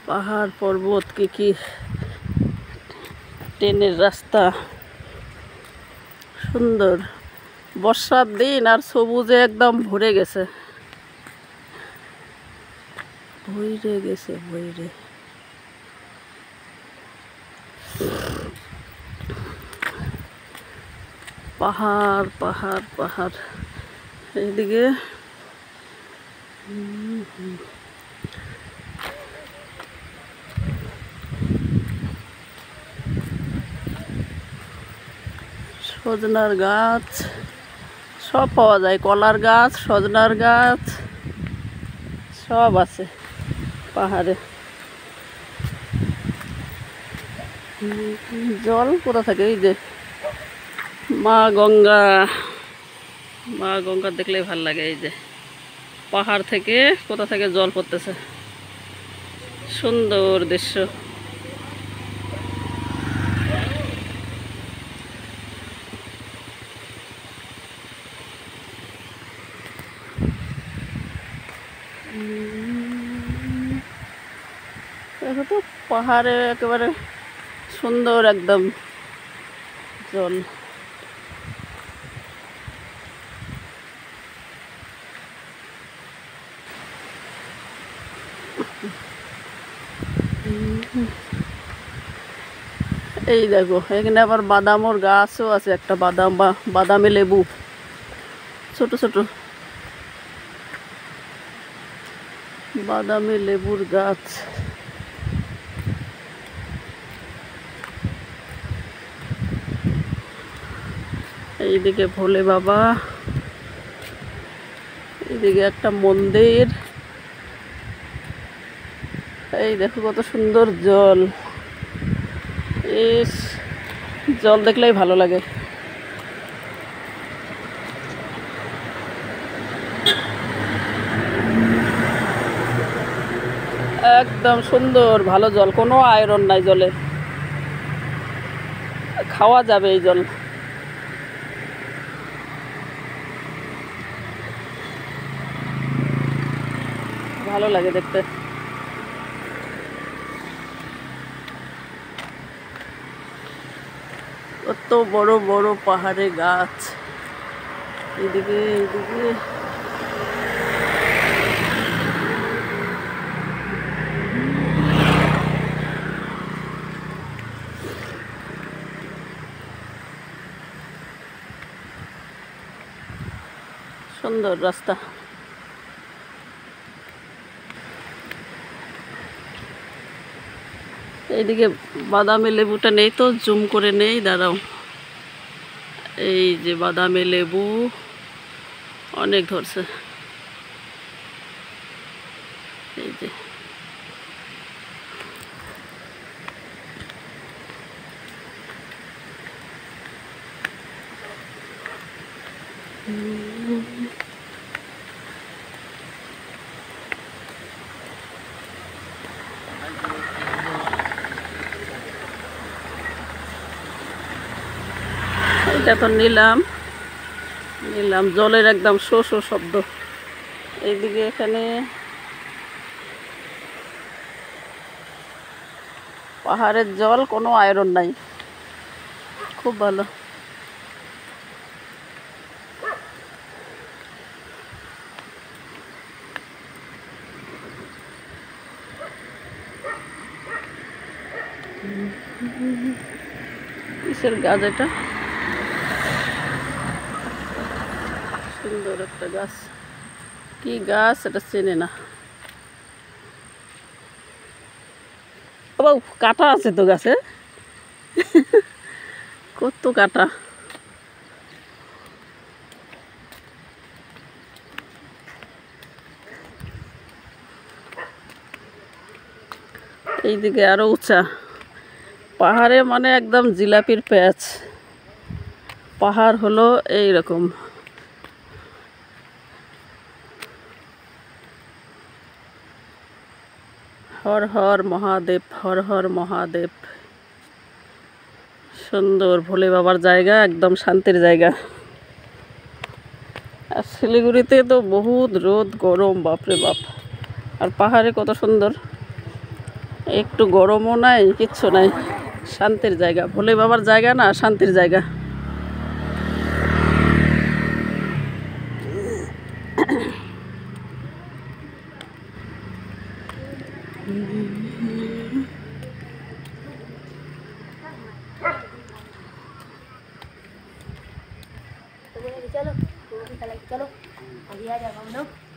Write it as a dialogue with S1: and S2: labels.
S1: পাহাড় পর্বত কি ট্রেনের রাস্তা সুন্দর। বর্ষার দিন আর সবুজে একদম ভরে গেছে, ভরে। পাহাড় পাহাড় পাহাড় এইদিকে সজনার গাছ সব পাওয়া যায়, কলার গাছ, সজনার গাছ সব আছে পাহাড়ে। জল কোথা থাকে? এই যে মা গঙ্গা, মা গঙ্গা দেখলেই ভাল লাগে। এই যে পাহাড় থেকে কোথা থেকে জল পড়তেছে, সুন্দর দৃশ্য। দেখো তো পাহাড়ে একেবারে সুন্দর একদম জল। এই দেখো এখানে আবার বাদামর গাছও আছে, একটা বাদাম বা বাদামে লেবু, ছোট ছোট বাদামে লেবুর গাছ। এইদিকে ভোলে বাবা, এইদিকে একটা মন্দির। এই দেখো কত সুন্দর জল, ইস জল দেখলেই ভালো লাগে। একদম সুন্দর ভালো জল, কোনো আয়রন নাই জলে, খাওয়া যাবে এই জল। ভালো লাগে দেখতে। কত বড় বড় পাহাড়ে গাছ, এদিকে এইদিকে সুন্দর রাস্তা। এইদিকে বাদামি লেবুটা নেই তো, জুম করে নেই, দাঁড়াও। এই যে বাদামি লেবু অনেক ধরছে, এই যে এটা তো নিলাম জলের একদম শো শো শব্দ। এইদিকে এখানে পাহাড়ের জল, কোনো আয়রন নাই, খুব ভালো। কিসের গাছ এটা? সুন্দর একটা গাছ, কি গাছ এটা চেনে না। কাটা আছে তো গাছে, কত কাটা। এইদিকে আরো উঁচা পাহাড়ে, মানে একদম জিলাপির প্যাচ। পাহাড় হলো এইরকম। হর হর মহাদেব, হর হর মহাদেব। সুন্দর ভোলে বাবার জায়গা, একদম শান্তির জায়গা। আর শিলিগুড়িতে তো বহুত রোদ গরম, বাপরে বাপ। আর পাহাড়ে কত সুন্দর, একটু গরমও নাই, কিচ্ছু নাই, শান্তির জায়গা। ভোলে বাবার জায়গা না, শান্তির জায়গা।
S2: चलो चलो अभी आ जाओ हम लोग।